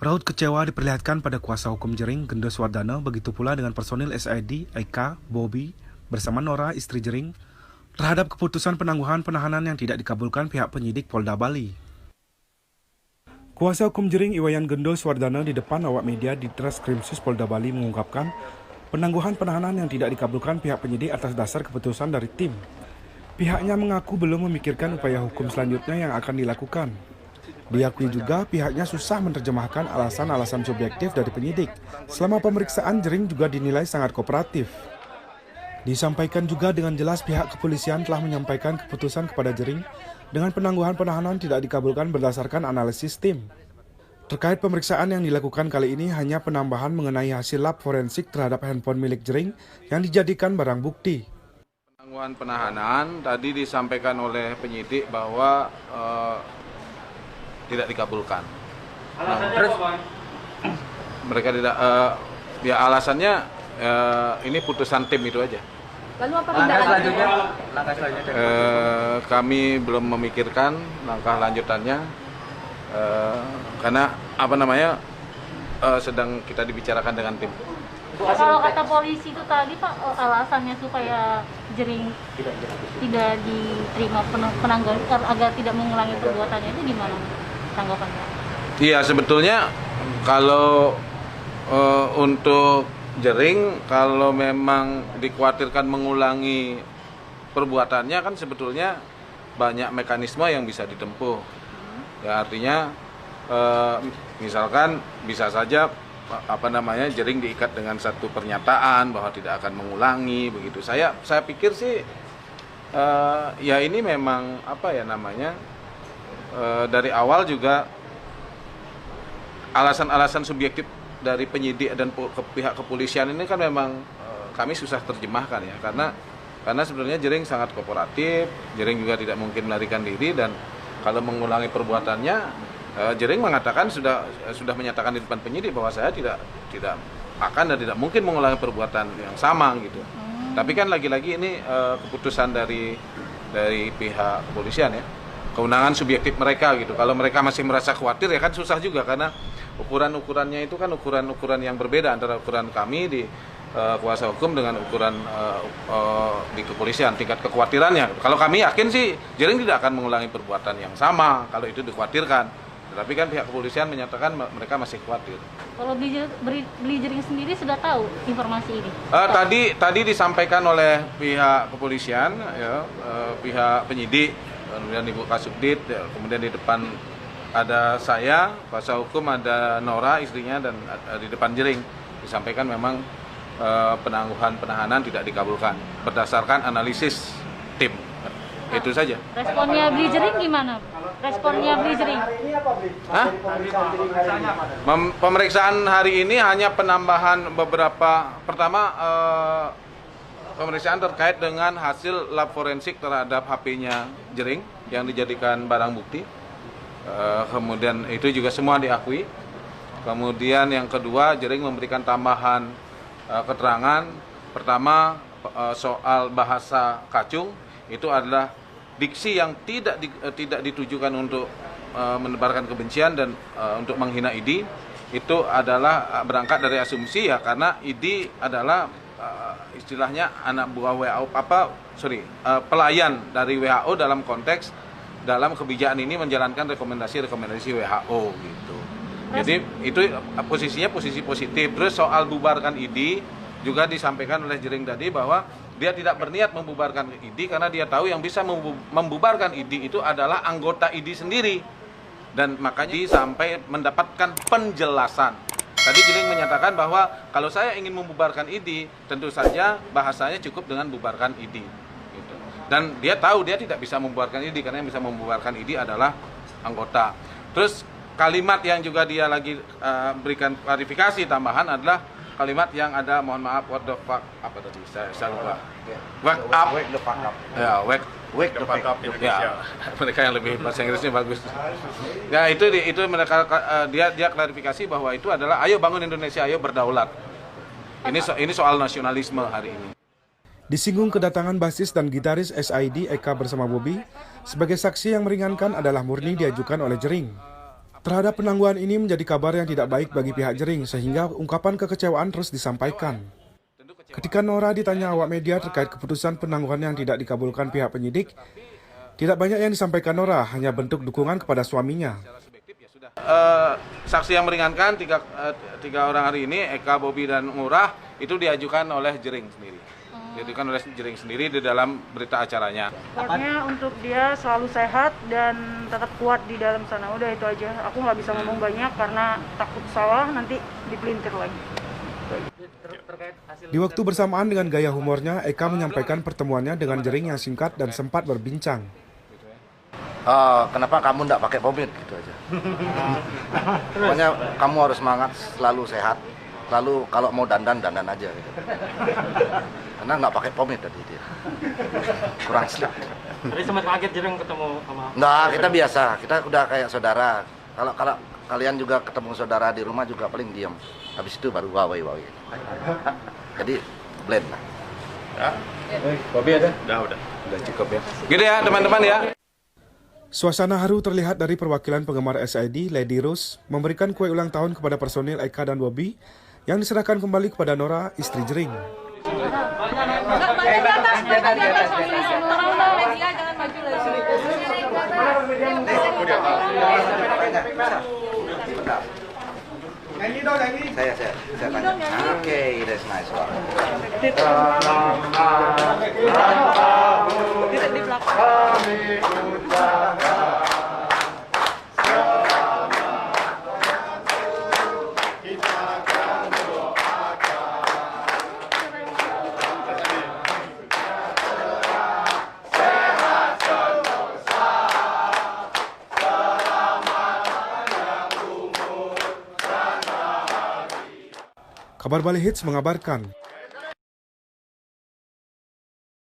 Raut kecewa diperlihatkan pada kuasa hukum Jering, Gendo Swardana, begitu pula dengan personil SID, Eka, Bobby, bersama Nora, istri Jering, terhadap keputusan penangguhan penahanan yang tidak dikabulkan pihak penyidik Polda Bali. Kuasa hukum Jering, Iwayan Gendo Swardana, di depan awak media di Treskrimsus Polda Bali mengungkapkan penangguhan penahanan yang tidak dikabulkan pihak penyidik atas dasar keputusan dari tim. Pihaknya mengaku belum memikirkan upaya hukum selanjutnya yang akan dilakukan. Diakui juga pihaknya susah menerjemahkan alasan-alasan subjektif dari penyidik. Selama pemeriksaan, Jering juga dinilai sangat kooperatif. Disampaikan juga dengan jelas pihak kepolisian telah menyampaikan keputusan kepada Jering dengan penangguhan penahanan tidak dikabulkan berdasarkan analisis tim. Terkait pemeriksaan yang dilakukan kali ini hanya penambahan mengenai hasil lab forensik terhadap handphone milik Jering yang dijadikan barang bukti. Penangguhan penahanan tadi disampaikan oleh penyidik bahwa tidak dikabulkan. Terus Mereka tidak, ya alasannya ini putusan tim itu aja. lalu apa tindakan selanjutnya? Langkah selanjutnya. Kami belum memikirkan langkah lanjutannya karena sedang kita dibicarakan dengan tim. Kalau kata polisi itu tadi Pak, alasannya supaya Jering tidak diterima penangguhan agar tidak mengulangi perbuatannya, itu gimana tanggapannya? Iya, sebetulnya kalau untuk Jering, kalau memang dikhawatirkan mengulangi perbuatannya kan sebetulnya banyak mekanisme yang bisa ditempuh. Ya, artinya misalkan bisa saja Jering diikat dengan satu pernyataan bahwa tidak akan mengulangi begitu. Saya pikir sih ya ini memang dari awal juga alasan-alasan subjektif dari penyidik dan pihak kepolisian ini kan memang kami susah terjemahkan ya, karena sebenarnya Jering sangat kooperatif. Jering juga tidak mungkin melarikan diri, dan kalau mengulangi perbuatannya Jering mengatakan sudah menyatakan di depan penyidik bahwa saya tidak akan dan tidak mungkin mengulangi perbuatan yang sama gitu. Tapi kan lagi-lagi ini keputusan dari pihak kepolisian ya, kewenangan subjektif mereka gitu. Kalau mereka masih merasa khawatir ya kan susah juga, karena ukurannya itu kan ukuran yang berbeda antara ukuran kami di kuasa hukum dengan ukuran di kepolisian, tingkat kekhawatirannya. Kalau kami yakin sih Jering tidak akan mengulangi perbuatan yang sama kalau itu dikhawatirkan. Tetapi kan pihak kepolisian menyatakan mereka masih khawatir. Kalau beli Jering sendiri sudah tahu informasi ini? Tadi disampaikan oleh pihak kepolisian, ya, pihak penyidik, kemudian Ibu Kasubdit, ya, kemudian di depan ada saya, kuasa hukum, ada Nora istrinya, dan di depan Jering disampaikan memang penangguhan penahanan tidak dikabulkan berdasarkan analisis tim. Itu saja. Responnya beli Jering gimana? Responnya beli Jering? Pemeriksaan hari ini hanya penambahan beberapa. Pertama, pemeriksaan terkait dengan hasil lab forensik terhadap HP-nya Jering yang dijadikan barang bukti. Kemudian itu juga semua diakui. Kemudian yang kedua, Jering memberikan tambahan keterangan. Pertama, soal bahasa kacung, itu adalah diksi yang tidak ditujukan untuk menebarkan kebencian dan untuk menghina ID. Itu adalah berangkat dari asumsi ya, karena ID adalah istilahnya anak buah WHO, pelayan dari WHO dalam konteks dalam kebijakan ini menjalankan rekomendasi WHO gitu. Jadi itu posisinya posisi positif. Terus soal bubarkan ID juga disampaikan oleh Jering tadi bahwa dia tidak berniat membubarkan ID karena dia tahu yang bisa membubarkan ID itu adalah anggota ID sendiri, dan makanya sampai mendapatkan penjelasan. Tadi Jering menyatakan bahwa kalau saya ingin membubarkan ID, tentu saja bahasanya cukup dengan bubarkan ID. Gitu. Dan dia tahu dia tidak bisa membubarkan ID karena yang bisa membubarkan ID adalah anggota. Terus kalimat yang juga dia lagi berikan klarifikasi tambahan adalah kalimat yang ada, mohon maaf, what the fuck, apa tadi, saya lupa. Wake up. Wake the fuck up. Ya, wake the fuck up. Ya, mereka yang lebih bahasa Inggrisnya bagus. Ya, itu mereka dia klarifikasi bahwa itu adalah ayo bangun Indonesia, ayo berdaulat. Ini soal nasionalisme hari ini. Disinggung kedatangan basis dan gitaris SID Eka bersama Bobby, sebagai saksi yang meringankan adalah murni diajukan oleh Jering. Terhadap penangguhan ini menjadi kabar yang tidak baik bagi pihak Jering sehingga ungkapan kekecewaan terus disampaikan. Ketika Nora ditanya awak media terkait keputusan penangguhan yang tidak dikabulkan pihak penyidik, tidak banyak yang disampaikan Nora, hanya bentuk dukungan kepada suaminya. Saksi yang meringankan tiga orang hari ini, Eka, Bobi, dan Ngurah, itu diajukan oleh Jering sendiri. Diajukan oleh Jering sendiri di dalam berita acaranya. Pokoknya untuk dia selalu sehat dan tetap kuat di dalam sana. Udah itu aja. Aku nggak bisa ngomong banyak karena takut salah nanti dipelintir lagi. Di waktu bersamaan dengan gaya humornya, Eka menyampaikan pertemuannya dengan Jering yang singkat dan sempat berbincang. Kenapa kamu nggak pakai pomade gitu aja? Pokoknya kamu harus semangat, selalu sehat, lalu kalau mau dandan aja gitu. Karena nggak pakai pomade tadi dia, kurang sleep. Tadi sempat kaget Jering ketemu sama. Nah, kita biasa, kita udah kayak saudara. Kalau kalian juga ketemu saudara di rumah juga paling diam. Habis itu baru wawai. Jadi blend lah. Bobi ada? Udah cukup ya. Gitu ya teman-teman ya. Suasana haru terlihat dari perwakilan penggemar SID, Lady Rose, memberikan kue ulang tahun kepada personil Eka dan Bobi yang diserahkan kembali kepada Nora, istri Jering. Saya tanya. Oke, that's nice one. Kabar Bali Hits mengabarkan,